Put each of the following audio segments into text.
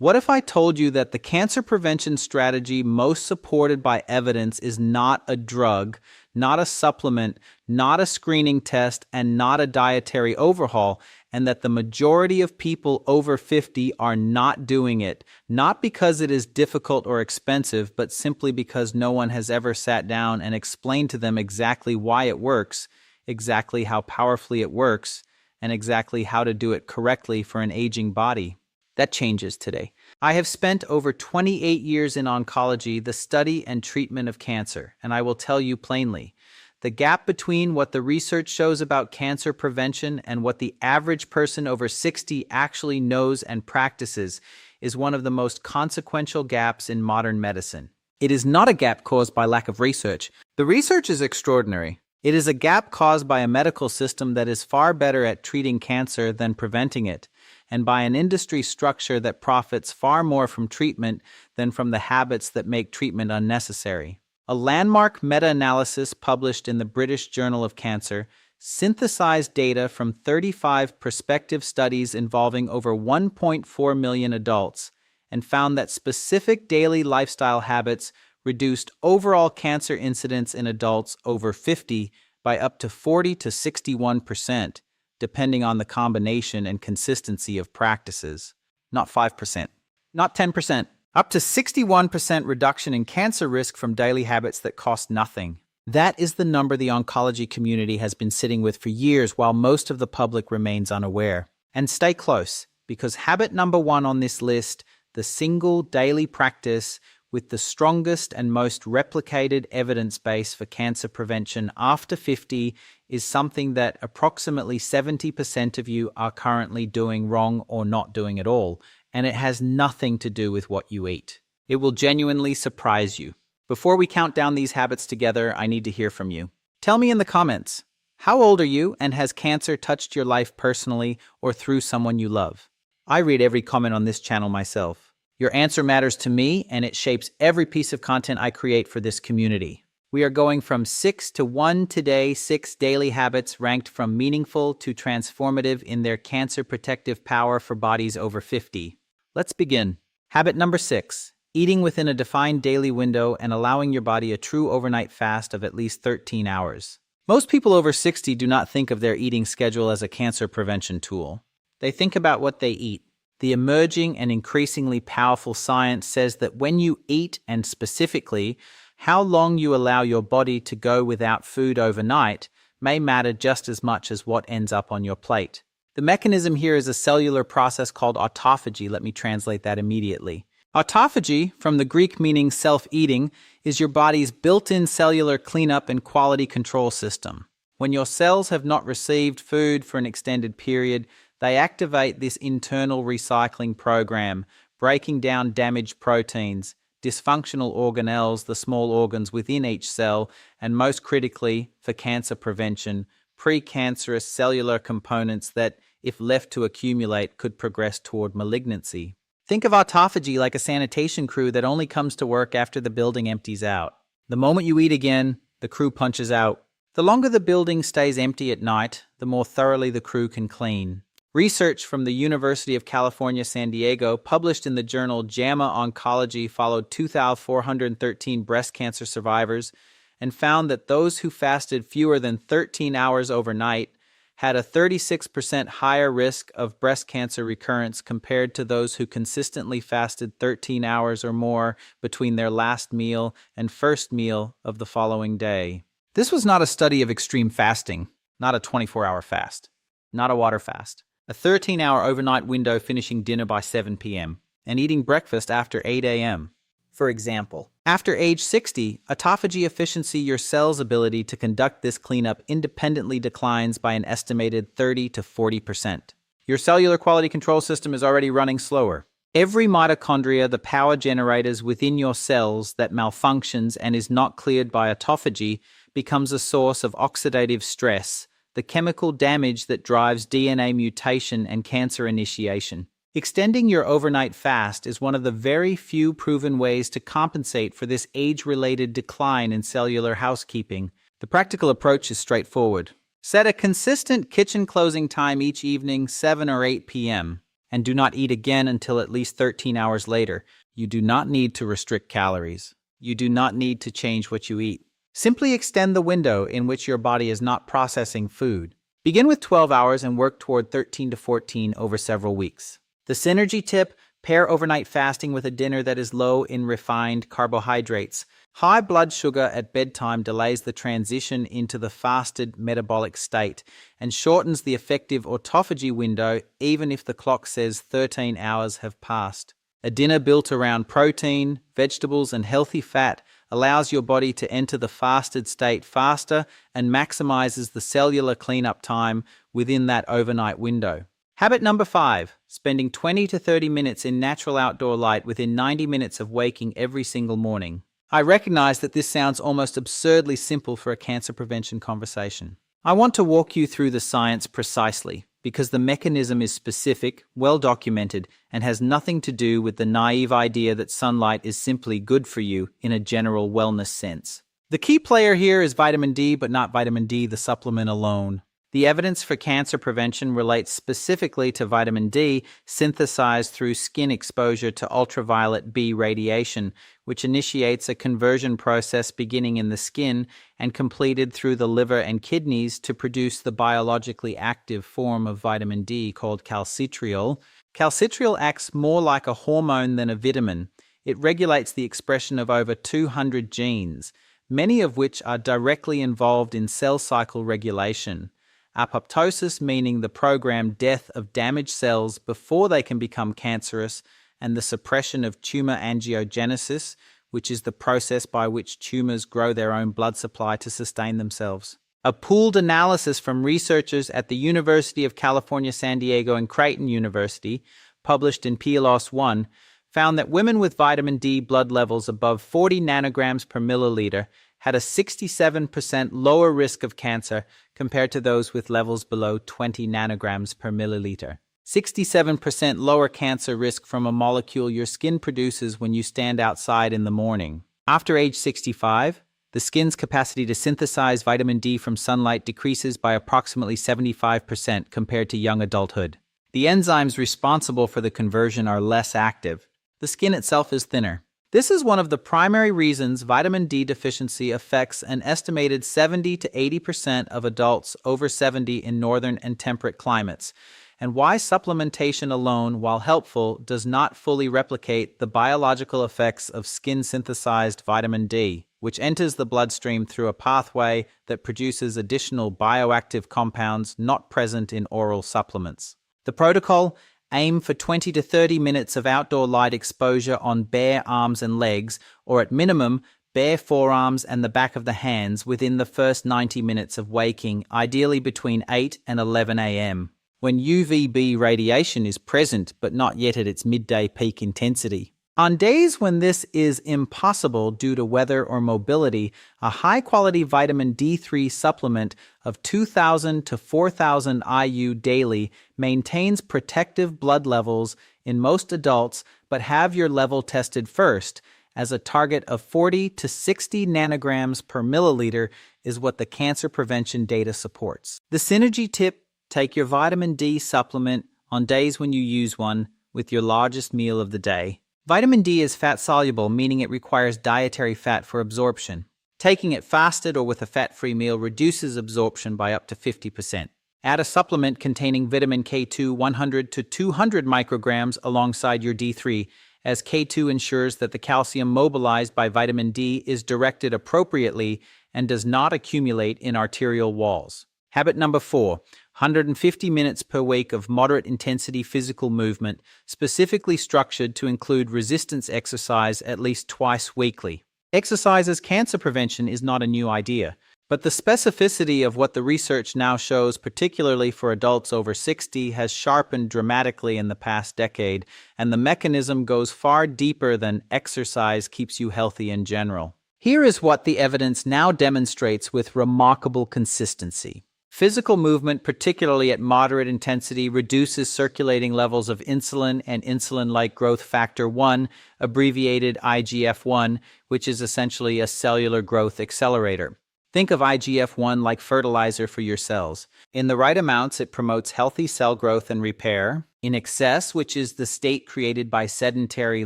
What if I told you that the cancer prevention strategy most supported by evidence is not a drug, not a supplement, not a screening test, and not a dietary overhaul, and that the majority of people over 50 are not doing it, not because it is difficult or expensive, but simply because no one has ever sat down and explained to them exactly why it works, exactly how powerfully it works, and exactly how to do it correctly for an aging body? That changes today. I have spent over 28 years in oncology, the study and treatment of cancer, and I will tell you plainly, the gap between what the research shows about cancer prevention and what the average person over 60 actually knows and practices is one of the most consequential gaps in modern medicine. It is not a gap caused by lack of research. The research is extraordinary. It is a gap caused by a medical system that is far better at treating cancer than preventing it, and by an industry structure that profits far more from treatment than from the habits that make treatment unnecessary. A landmark meta-analysis published in the British Journal of Cancer synthesized data from 35 prospective studies involving over 1.4 million adults and found that specific daily lifestyle habits reduced overall cancer incidence in adults over 50 by up to 40 to 61%, depending on the combination and consistency of practices. Not 5%, not 10%, up to 61% reduction in cancer risk from daily habits that cost nothing. That is the number the oncology community has been sitting with for years while most of the public remains unaware. And stay close, because habit number 1 on this list, the single daily practice with the strongest and most replicated evidence base for cancer prevention after 50, is something that approximately 70% of you are currently doing wrong or not doing at all, and it has nothing to do with what you eat. It will genuinely surprise you. Before we count down these habits together, I need to hear from you. Tell me in the comments, how old are you, and has cancer touched your life personally or through someone you love? I read every comment on this channel myself. Your answer matters to me, and it shapes every piece of content I create for this community. We are going from 6 to 1 today, 6 daily habits ranked from meaningful to transformative in their cancer protective power for bodies over 50. Let's begin. Habit number 6, eating within a defined daily window and allowing your body a true overnight fast of at least 13 hours. Most people over 60 do not think of their eating schedule as a cancer prevention tool. They think about what they eat. The emerging and increasingly powerful science says that when you eat, and specifically, how long you allow your body to go without food overnight, may matter just as much as what ends up on your plate. The mechanism here is a cellular process called autophagy. Let me translate that immediately. Autophagy, from the Greek meaning self-eating, is your body's built-in cellular cleanup and quality control system. When your cells have not received food for an extended period, they activate this internal recycling program, breaking down damaged proteins, dysfunctional organelles, the small organs within each cell, and most critically, for cancer prevention, precancerous cellular components that, if left to accumulate, could progress toward malignancy. Think of autophagy like a sanitation crew that only comes to work after the building empties out. The moment you eat again, the crew punches out. The longer the building stays empty at night, the more thoroughly the crew can clean. Research from the University of California, San Diego, published in the journal JAMA Oncology, followed 2,413 breast cancer survivors and found that those who fasted fewer than 13 hours overnight had a 36% higher risk of breast cancer recurrence compared to those who consistently fasted 13 hours or more between their last meal and first meal of the following day. This was not a study of extreme fasting, not a 24-hour fast, not a water fast. A 13-hour overnight window finishing dinner by 7 p.m. and eating breakfast after 8 a.m. For example, after age 60, autophagy efficiency, your cell's ability to conduct this cleanup independently declines by an estimated 30 to 40%. Your cellular quality control system is already running slower. Every mitochondria, the power generators within your cells that malfunctions and is not cleared by autophagy, becomes a source of oxidative stress, the chemical damage that drives DNA mutation and cancer initiation. Extending your overnight fast is one of the very few proven ways to compensate for this age-related decline in cellular housekeeping. The practical approach is straightforward. Set a consistent kitchen closing time each evening, 7 or 8 p.m., and do not eat again until at least 13 hours later. You do not need to restrict calories. You do not need to change what you eat. Simply extend the window in which your body is not processing food. Begin with 12 hours and work toward 13 to 14 over several weeks. The synergy tip: pair overnight fasting with a dinner that is low in refined carbohydrates. High blood sugar at bedtime delays the transition into the fasted metabolic state and shortens the effective autophagy window even if the clock says 13 hours have passed. A dinner built around protein, vegetables, and healthy fat allows your body to enter the fasted state faster and maximizes the cellular cleanup time within that overnight window. Habit number 5, spending 20 to 30 minutes in natural outdoor light within 90 minutes of waking every single morning. I recognize that this sounds almost absurdly simple for a cancer prevention conversation. I want to walk you through the science precisely, because the mechanism is specific, well documented, and has nothing to do with the naive idea that sunlight is simply good for you in a general wellness sense. The key player here is vitamin D, but not vitamin D, the supplement alone. The evidence for cancer prevention relates specifically to vitamin D synthesized through skin exposure to ultraviolet B radiation, which initiates a conversion process beginning in the skin and completed through the liver and kidneys to produce the biologically active form of vitamin D called calcitriol. Calcitriol acts more like a hormone than a vitamin. It regulates the expression of over 200 genes, many of which are directly involved in cell cycle regulation. Apoptosis, meaning the programmed death of damaged cells before they can become cancerous, and the suppression of tumor angiogenesis, which is the process by which tumors grow their own blood supply to sustain themselves. A pooled analysis from researchers at the University of California, San Diego, and Creighton University, published in PLOS 1, found that women with vitamin D blood levels above 40 nanograms per milliliter had a 67% lower risk of cancer compared to those with levels below 20 nanograms per milliliter. 67% lower cancer risk from a molecule your skin produces when you stand outside in the morning. After age 65, the skin's capacity to synthesize vitamin D from sunlight decreases by approximately 75% compared to young adulthood. The enzymes responsible for the conversion are less active. The skin itself is thinner. This is one of the primary reasons vitamin D deficiency affects an estimated 70 to 80% of adults over 70 in northern and temperate climates, and why supplementation alone, while helpful, does not fully replicate the biological effects of skin-synthesized vitamin D, which enters the bloodstream through a pathway that produces additional bioactive compounds not present in oral supplements. The protocol: aim for 20 to 30 minutes of outdoor light exposure on bare arms and legs, or at minimum, bare forearms and the back of the hands within the first 90 minutes of waking, ideally between 8 and 11 a.m., when UVB radiation is present but not yet at its midday peak intensity. On days when this is impossible due to weather or mobility, a high-quality vitamin D3 supplement of 2,000 to 4,000 IU daily maintains protective blood levels in most adults, but have your level tested first, as a target of 40 to 60 nanograms per milliliter is what the cancer prevention data supports. The synergy tip: take your vitamin D supplement on days when you use one with your largest meal of the day. Vitamin D is fat-soluble, meaning it requires dietary fat for absorption. Taking it fasted or with a fat-free meal reduces absorption by up to 50%. Add a supplement containing vitamin K2 100 to 200 micrograms alongside your D3, as K2 ensures that the calcium mobilized by vitamin D is directed appropriately and does not accumulate in arterial walls. Habit number 4, 150 minutes per week of moderate intensity physical movement, specifically structured to include resistance exercise at least twice weekly. Exercise as cancer prevention is not a new idea, but the specificity of what the research now shows, particularly for adults over 60, has sharpened dramatically in the past decade, and the mechanism goes far deeper than exercise keeps you healthy in general. Here is what the evidence now demonstrates with remarkable consistency. Physical movement, particularly at moderate intensity, reduces circulating levels of insulin and insulin-like growth factor 1, abbreviated IGF-1, which is essentially a cellular growth accelerator. Think of IGF-1 like fertilizer for your cells. In the right amounts, it promotes healthy cell growth and repair. In excess, which is the state created by sedentary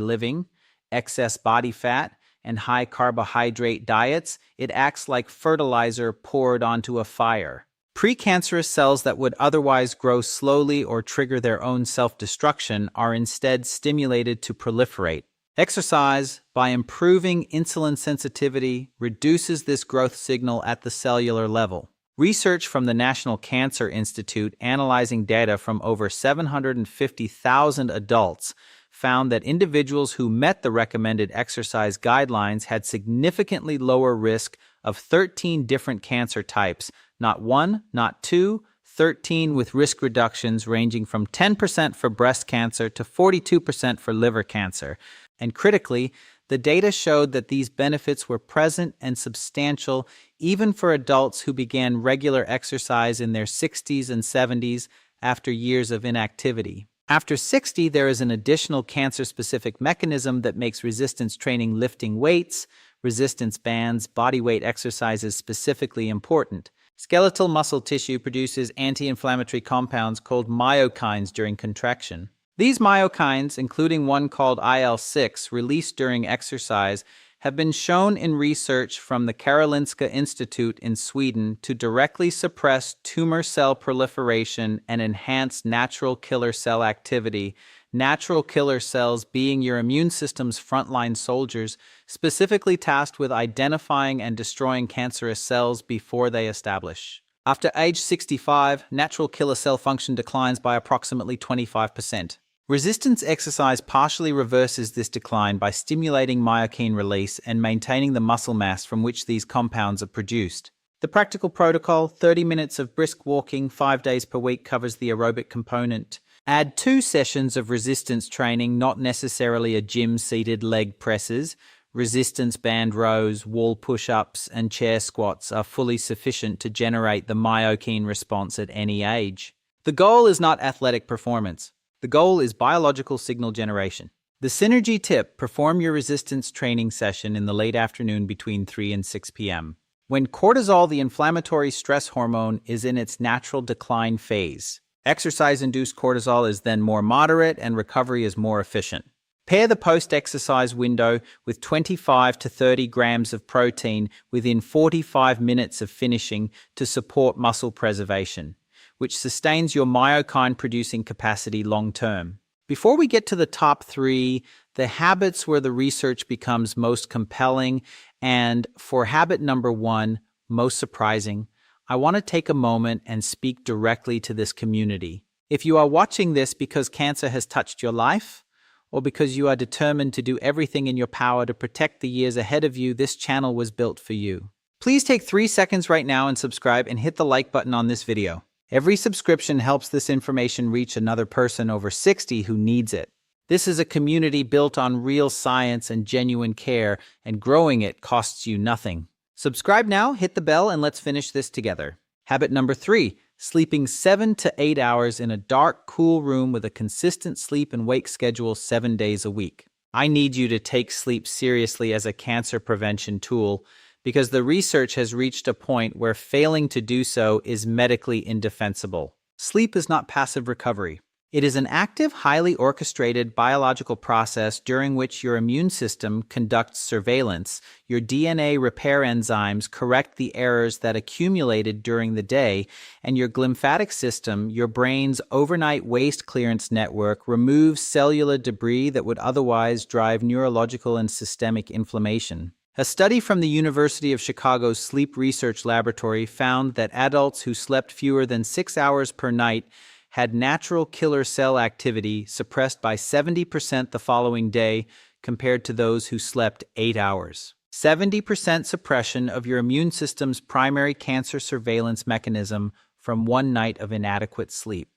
living, excess body fat, and high carbohydrate diets, it acts like fertilizer poured onto a fire. Precancerous cells that would otherwise grow slowly or trigger their own self-destruction are instead stimulated to proliferate. Exercise, by improving insulin sensitivity, reduces this growth signal at the cellular level. Research from the National Cancer Institute analyzing data from over 750,000 adults found that individuals who met the recommended exercise guidelines had significantly lower risk of 13 different cancer types, not one, not two, 13 with risk reductions ranging from 10% for breast cancer to 42% for liver cancer. And critically, the data showed that these benefits were present and substantial even for adults who began regular exercise in their 60s and 70s after years of inactivity. After 60, there is an additional cancer-specific mechanism that makes resistance training, lifting weights, resistance bands, body weight exercises specifically important. Skeletal muscle tissue produces anti-inflammatory compounds called myokines during contraction. These myokines, including one called IL-6, released during exercise, have been shown in research from the Karolinska Institute in Sweden to directly suppress tumor cell proliferation and enhance natural killer cell activity, natural killer cells being your immune system's frontline soldiers, specifically tasked with identifying and destroying cancerous cells before they establish. After age 65, natural killer cell function declines by approximately 25%. Resistance exercise partially reverses this decline by stimulating myokine release and maintaining the muscle mass from which these compounds are produced. The practical protocol, 30 minutes of brisk walking 5 days per week, covers the aerobic component. Add 2 sessions of resistance training, not necessarily a gym-seated leg presses. Resistance band rows, wall push-ups, and chair squats are fully sufficient to generate the myokine response at any age. The goal is not athletic performance. The goal is biological signal generation. The synergy tip: perform your resistance training session in the late afternoon between 3 and 6 p.m. when cortisol, the inflammatory stress hormone, is in its natural decline phase. Exercise-induced cortisol is then more moderate and recovery is more efficient. Pair the post-exercise window with 25 to 30 grams of protein within 45 minutes of finishing to support muscle preservation, which sustains your myokine-producing capacity long-term. Before we get to the top 3, the habits where the research becomes most compelling, and for habit number 1, most surprising, I want to take a moment and speak directly to this community. If you are watching this because cancer has touched your life, or because you are determined to do everything in your power to protect the years ahead of you, this channel was built for you. Please take 3 seconds right now and subscribe and hit the like button on this video. Every subscription helps this information reach another person over 60 who needs it. This is a community built on real science and genuine care, and growing it costs you nothing. Subscribe now, hit the bell, and let's finish this together. Habit number 3, sleeping 7 to 8 hours in a dark, cool room with a consistent sleep and wake schedule 7 days a week. I need you to take sleep seriously as a cancer prevention tool, because the research has reached a point where failing to do so is medically indefensible. Sleep is not passive recovery. It is an active, highly orchestrated biological process during which your immune system conducts surveillance, your DNA repair enzymes correct the errors that accumulated during the day, and your glymphatic system, your brain's overnight waste clearance network, removes cellular debris that would otherwise drive neurological and systemic inflammation. A study from the University of Chicago's Sleep Research Laboratory found that adults who slept fewer than 6 hours per night had natural killer cell activity suppressed by 70% the following day compared to those who slept 8 hours. 70% suppression of your immune system's primary cancer surveillance mechanism from one night of inadequate sleep.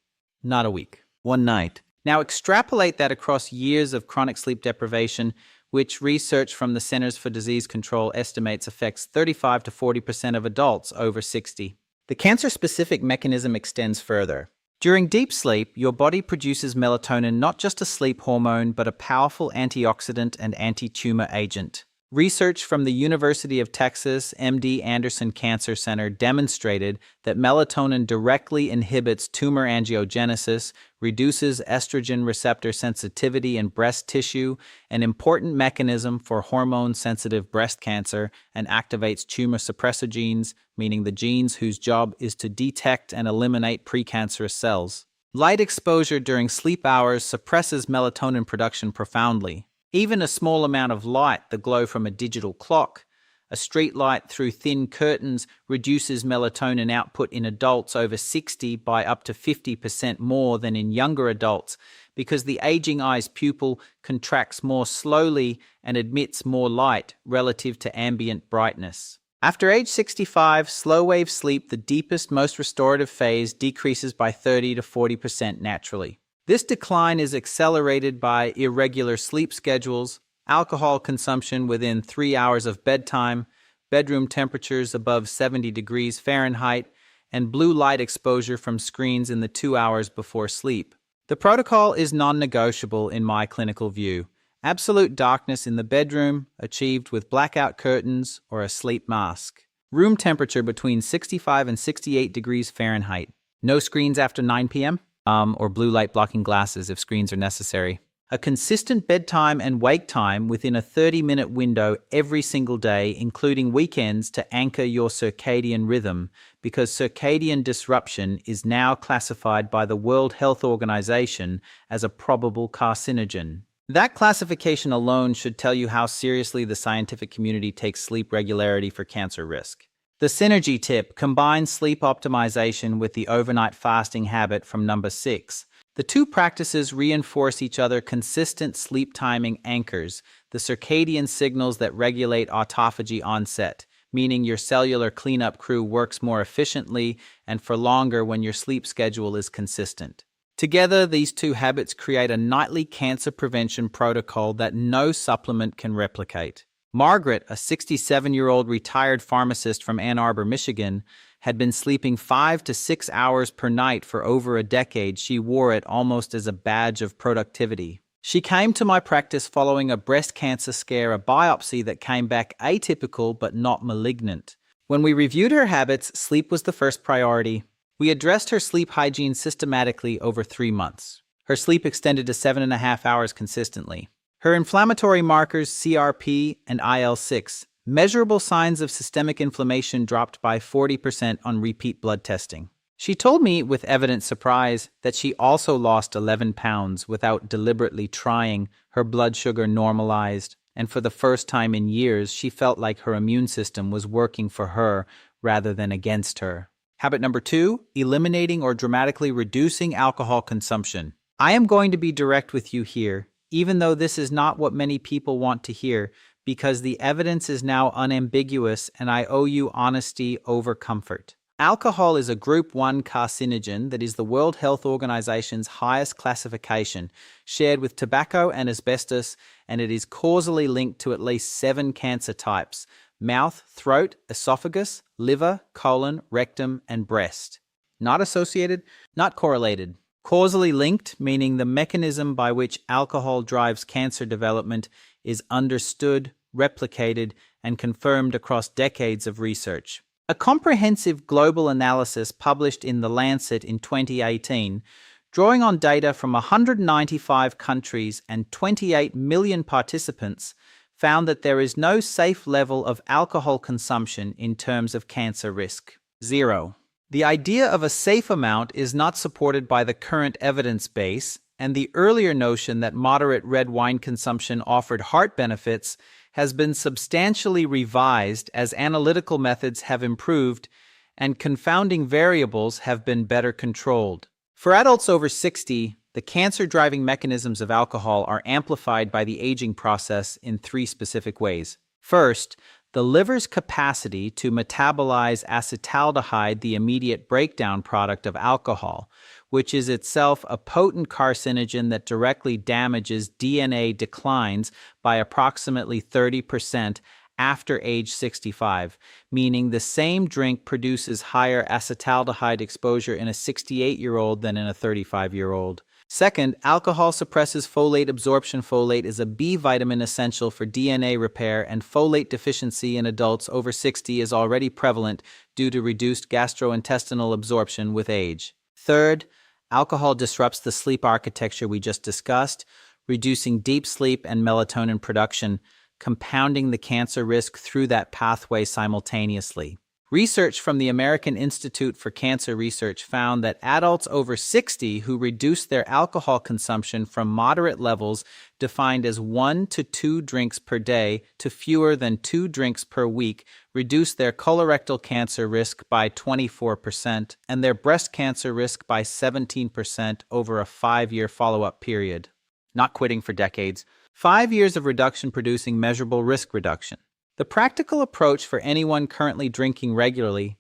Not a week, one night. Now extrapolate that across years of chronic sleep deprivation, which research from the Centers for Disease Control estimates affects 35 to 40% of adults over 60. The cancer-specific mechanism extends further. During deep sleep, your body produces melatonin, not just a sleep hormone, but a powerful antioxidant and anti-tumor agent. Research from the University of Texas MD Anderson Cancer Center demonstrated that melatonin directly inhibits tumor angiogenesis, reduces estrogen receptor sensitivity in breast tissue, an important mechanism for hormone-sensitive breast cancer, and activates tumor suppressor genes, meaning the genes whose job is to detect and eliminate precancerous cells. Light exposure during sleep hours suppresses melatonin production profoundly. Even a small amount of light, the glow from a digital clock, a street light through thin curtains, reduces melatonin output in adults over 60 by up to 50% more than in younger adults because the aging eye's pupil contracts more slowly and emits more light relative to ambient brightness. After age 65, slow-wave sleep, the deepest, most restorative phase, decreases by 30 to 40% naturally. This decline is accelerated by irregular sleep schedules, alcohol consumption within 3 hours of bedtime, bedroom temperatures above 70 degrees Fahrenheit, and blue light exposure from screens in the 2 hours before sleep. The protocol is non-negotiable in my clinical view. Absolute darkness in the bedroom, achieved with blackout curtains or a sleep mask. Room temperature between 65 and 68 degrees Fahrenheit. No screens after 9 p.m. Or blue light blocking glasses if screens are necessary. A consistent bedtime and wake time within a 30-minute window every single day, including weekends, to anchor your circadian rhythm, because circadian disruption is now classified by the World Health Organization as a probable carcinogen. That classification alone should tell you how seriously the scientific community takes sleep regularity for cancer risk. The synergy tip combines sleep optimization with the overnight fasting habit from number 6. The two practices reinforce each other. Consistent sleep timing anchors the circadian signals that regulate autophagy onset, meaning your cellular cleanup crew works more efficiently and for longer when your sleep schedule is consistent. Together, these two habits create a nightly cancer prevention protocol that no supplement can replicate. Margaret, a 67-year-old retired pharmacist from Ann Arbor, Michigan, had been sleeping 5 to 6 hours per night for over a decade. She wore it almost as a badge of productivity. She came to my practice following a breast cancer scare, a biopsy that came back atypical but not malignant. When we reviewed her habits, sleep was the first priority. We addressed her sleep hygiene systematically over 3 months. Her sleep extended to 7.5 hours consistently. Her inflammatory markers, CRP and IL-6, measurable signs of systemic inflammation, dropped by 40% on repeat blood testing. She told me, with evident surprise, that she also lost 11 pounds without deliberately trying. Her blood sugar normalized, and for the first time in years, she felt like her immune system was working for her rather than against her. Habit number 2, eliminating or dramatically reducing alcohol consumption. I am going to be direct with you here, even though this is not what many people want to hear, because the evidence is now unambiguous and I owe you honesty over comfort. Alcohol is a Group 1 carcinogen that is the World Health Organization's highest classification, shared with tobacco and asbestos, and it is causally linked to at least 7 cancer types: mouth, throat, esophagus, liver, colon, rectum, and breast. Not associated, not correlated. Causally linked, meaning the mechanism by which alcohol drives cancer development is understood, replicated, and confirmed across decades of research. A comprehensive global analysis published in The Lancet in 2018, drawing on data from 195 countries and 28 million participants, found that there is no safe level of alcohol consumption in terms of cancer risk. 0. The idea of a safe amount is not supported by the current evidence base, and the earlier notion that moderate red wine consumption offered heart benefits has been substantially revised as analytical methods have improved and confounding variables have been better controlled. For adults over 60, the cancer-driving mechanisms of alcohol are amplified by the aging process in 3 specific ways. First, the liver's capacity to metabolize acetaldehyde, the immediate breakdown product of alcohol, which is itself a potent carcinogen that directly damages DNA, declines by approximately 30% after age 65, meaning the same drink produces higher acetaldehyde exposure in a 68-year-old than in a 35-year-old. Second, alcohol suppresses folate absorption. Folate is a B vitamin essential for DNA repair, and folate deficiency in adults over 60 is already prevalent due to reduced gastrointestinal absorption with age. Third, alcohol disrupts the sleep architecture we just discussed, reducing deep sleep and melatonin production, compounding the cancer risk through that pathway simultaneously. Research from the American Institute for Cancer Research found that adults over 60 who reduced their alcohol consumption from moderate levels, defined as 1 to 2 drinks per day, to fewer than 2 drinks per week, reduced their colorectal cancer risk by 24% and their breast cancer risk by 17% over a 5-year follow-up period. Not quitting for decades. 5 years of reduction producing measurable risk reduction. The practical approach for anyone currently drinking regularly,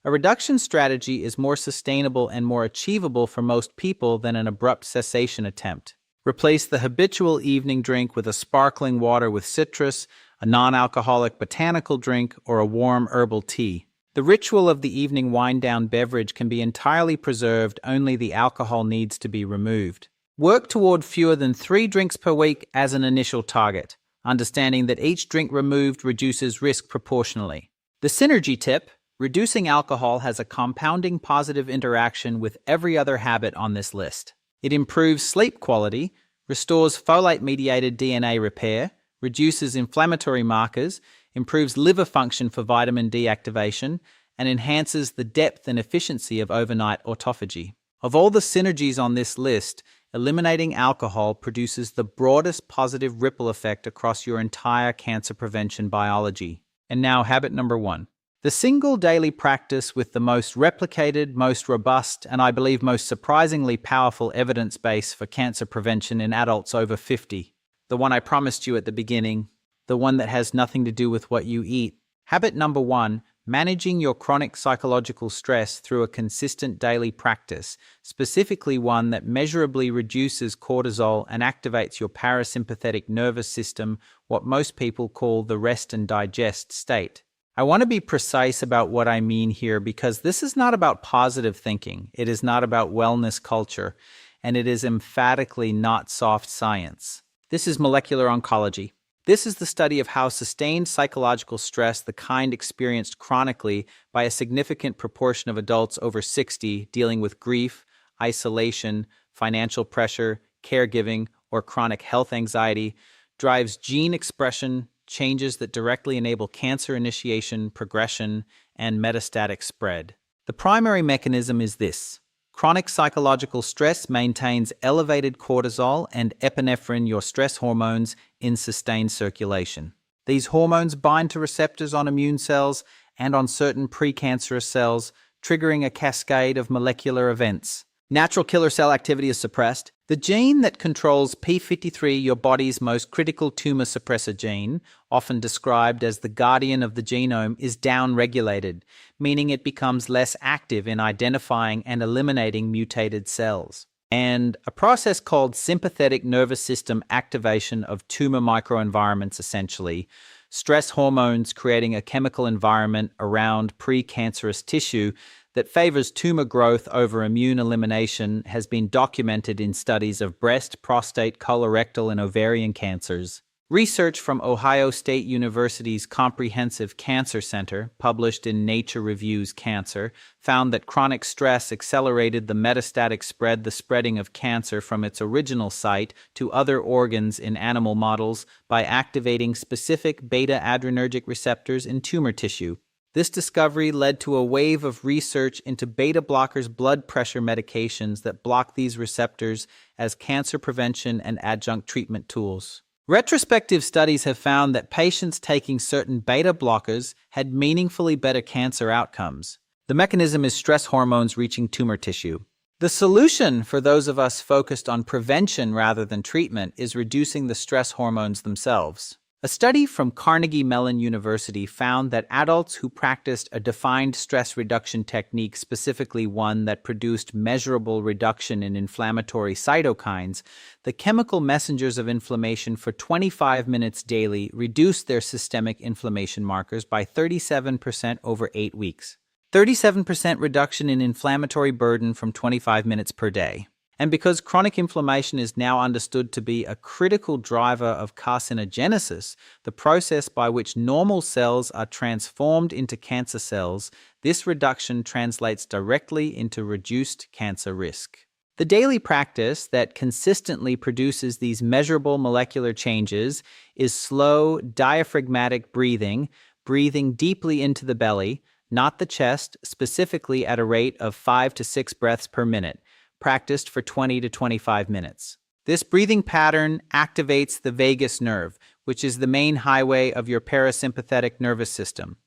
a reduction strategy is more sustainable and more achievable for most people than an abrupt cessation attempt. Replace the habitual evening drink with a sparkling water with citrus, a non-alcoholic botanical drink, or a warm herbal tea. The ritual of the evening wind-down beverage can be entirely preserved, only the alcohol needs to be removed. Work toward fewer than 3 drinks per week as an initial target, understanding that each drink removed reduces risk proportionally. The synergy tip: reducing alcohol has a compounding positive interaction with every other habit on this list. It improves sleep quality, restores folate-mediated DNA repair, reduces inflammatory markers, improves liver function for vitamin D activation, and enhances the depth and efficiency of overnight autophagy. Of all the synergies on this list, eliminating alcohol produces the broadest positive ripple effect across your entire cancer prevention biology. And now, habit number 1. The single daily practice with the most replicated, most robust, and I believe most surprisingly powerful evidence base for cancer prevention in adults over 50. The one I promised you at the beginning, the one that has nothing to do with what you eat. Habit number 1. Managing your chronic psychological stress through a consistent daily practice, specifically one that measurably reduces cortisol and activates your parasympathetic nervous system, what most people call the rest and digest state. I want to be precise about what I mean here, because this is not about positive thinking, it is not about wellness culture, and it is emphatically not soft science. This is molecular oncology. This is the study of how sustained psychological stress, the kind experienced chronically by a significant proportion of adults over 60 dealing with grief, isolation, financial pressure, caregiving, or chronic health anxiety, drives gene expression changes that directly enable cancer initiation, progression, and metastatic spread. The primary mechanism is this. Chronic psychological stress maintains elevated cortisol and epinephrine, your stress hormones, in sustained circulation. These hormones bind to receptors on immune cells and on certain precancerous cells, triggering a cascade of molecular events. Natural killer cell activity is suppressed. The gene that controls p53, your body's most critical tumor suppressor gene, often described as the guardian of the genome, is downregulated, meaning it becomes less active in identifying and eliminating mutated cells. And a process called sympathetic nervous system activation of tumor microenvironments, essentially, stress hormones creating a chemical environment around precancerous tissue that favors tumor growth over immune elimination, has been documented in studies of breast, prostate, colorectal, and ovarian cancers. Research from Ohio State University's Comprehensive Cancer Center, published in Nature Reviews Cancer, found that chronic stress accelerated the metastatic spread, the spreading of cancer from its original site to other organs in animal models by activating specific beta-adrenergic receptors in tumor tissue. This discovery led to a wave of research into beta blockers, blood pressure medications that block these receptors as cancer prevention and adjunct treatment tools. Retrospective studies have found that patients taking certain beta blockers had meaningfully better cancer outcomes. The mechanism is stress hormones reaching tumor tissue. The solution for those of us focused on prevention rather than treatment is reducing the stress hormones themselves. A study from Carnegie Mellon University found that adults who practiced a defined stress reduction technique, specifically one that produced measurable reduction in inflammatory cytokines, the chemical messengers of inflammation, for 25 minutes daily, reduced their systemic inflammation markers by 37% over 8 weeks. 37% reduction in inflammatory burden from 25 minutes per day. And because chronic inflammation is now understood to be a critical driver of carcinogenesis, the process by which normal cells are transformed into cancer cells, this reduction translates directly into reduced cancer risk. The daily practice that consistently produces these measurable molecular changes is slow, diaphragmatic breathing, breathing deeply into the belly, not the chest, specifically at a rate of 5 to 6 breaths per minute, practiced for 20 to 25 minutes. This breathing pattern activates the vagus nerve, which is the main highway of your parasympathetic nervous system,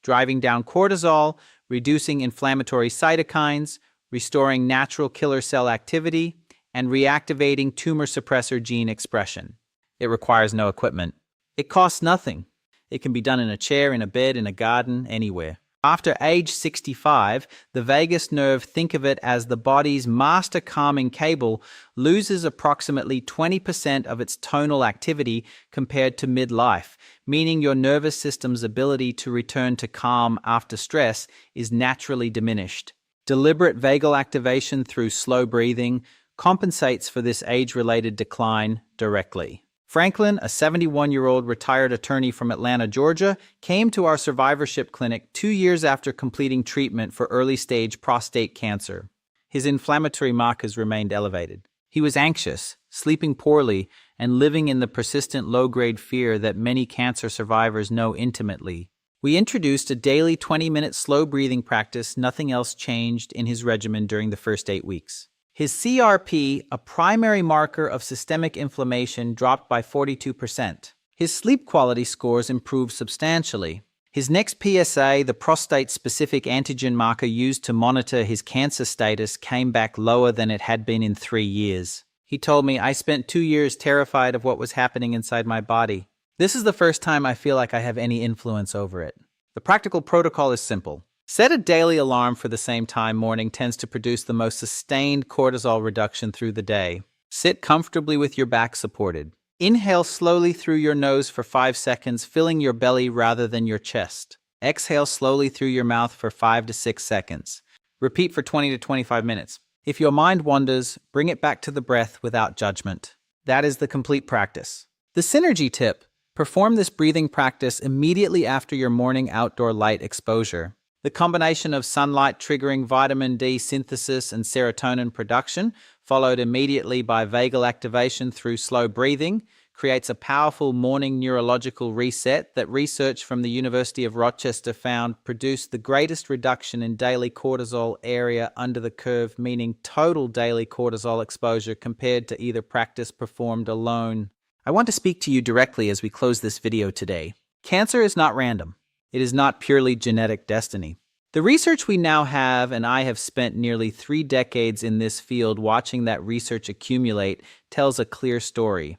driving down cortisol, reducing inflammatory cytokines, restoring natural killer cell activity, and reactivating tumor suppressor gene expression. It requires no equipment. It costs nothing. It can be done in a chair, in a bed, in a garden, anywhere. After age 65, the vagus nerve, think of it as the body's master calming cable, loses approximately 20% of its tonal activity compared to midlife, meaning your nervous system's ability to return to calm after stress is naturally diminished. Deliberate vagal activation through slow breathing compensates for this age-related decline directly. Franklin, a 71-year-old retired attorney from Atlanta, Georgia, came to our survivorship clinic 2 years after completing treatment for early-stage prostate cancer. His inflammatory markers remained elevated. He was anxious, sleeping poorly, and living in the persistent low-grade fear that many cancer survivors know intimately. We introduced a daily 20-minute slow breathing practice. Nothing else changed in his regimen during the first 8 weeks. His CRP, a primary marker of systemic inflammation, dropped by 42%. His sleep quality scores improved substantially. His next PSA, the prostate-specific antigen marker used to monitor his cancer status, came back lower than it had been in 3 years. He told me, "I spent 2 years terrified of what was happening inside my body. This is the first time I feel like I have any influence over it." The practical protocol is simple. Set a daily alarm for the same time. Morning tends to produce the most sustained cortisol reduction through the day. Sit comfortably with your back supported. Inhale slowly through your nose for 5 seconds, filling your belly rather than your chest. Exhale slowly through your mouth for 5 to 6 seconds. Repeat for 20 to 25 minutes. If your mind wanders, bring it back to the breath without judgment. That is the complete practice. The synergy tip: perform this breathing practice immediately after your morning outdoor light exposure. The combination of sunlight triggering vitamin D synthesis and serotonin production, followed immediately by vagal activation through slow breathing, creates a powerful morning neurological reset that research from the University of Rochester found produced the greatest reduction in daily cortisol area under the curve, meaning total daily cortisol exposure compared to either practice performed alone. I want to speak to you directly as we close this video today. Cancer is not random. It is not purely genetic destiny. The research we now have, and I have spent nearly 3 decades in this field watching that research accumulate, tells a clear story.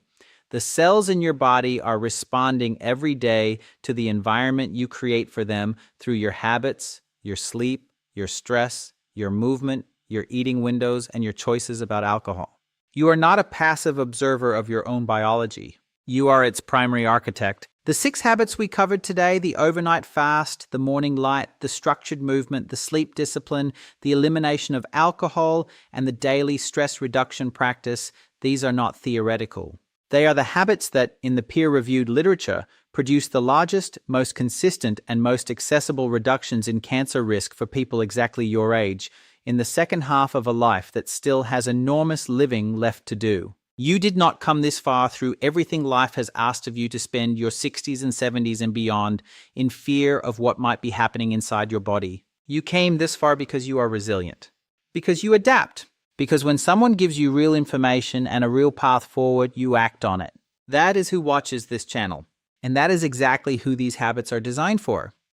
The cells in your body are responding every day to the environment you create for them through your habits, your sleep, your stress, your movement, your eating windows, and your choices about alcohol. You are not a passive observer of your own biology. You are its primary architect. The 6 habits we covered today, the overnight fast, the morning light, the structured movement, the sleep discipline, the elimination of alcohol, and the daily stress reduction practice, these are not theoretical. They are the habits that, in the peer-reviewed literature, produce the largest, most consistent, and most accessible reductions in cancer risk for people exactly your age, in the second half of a life that still has enormous living left to do. You did not come this far through everything life has asked of you to spend your 60s and 70s and beyond in fear of what might be happening inside your body. You came this far because you are resilient, because you adapt, because when someone gives you real information and a real path forward, you act on it. That is who watches this channel, and that is exactly who these habits are designed for.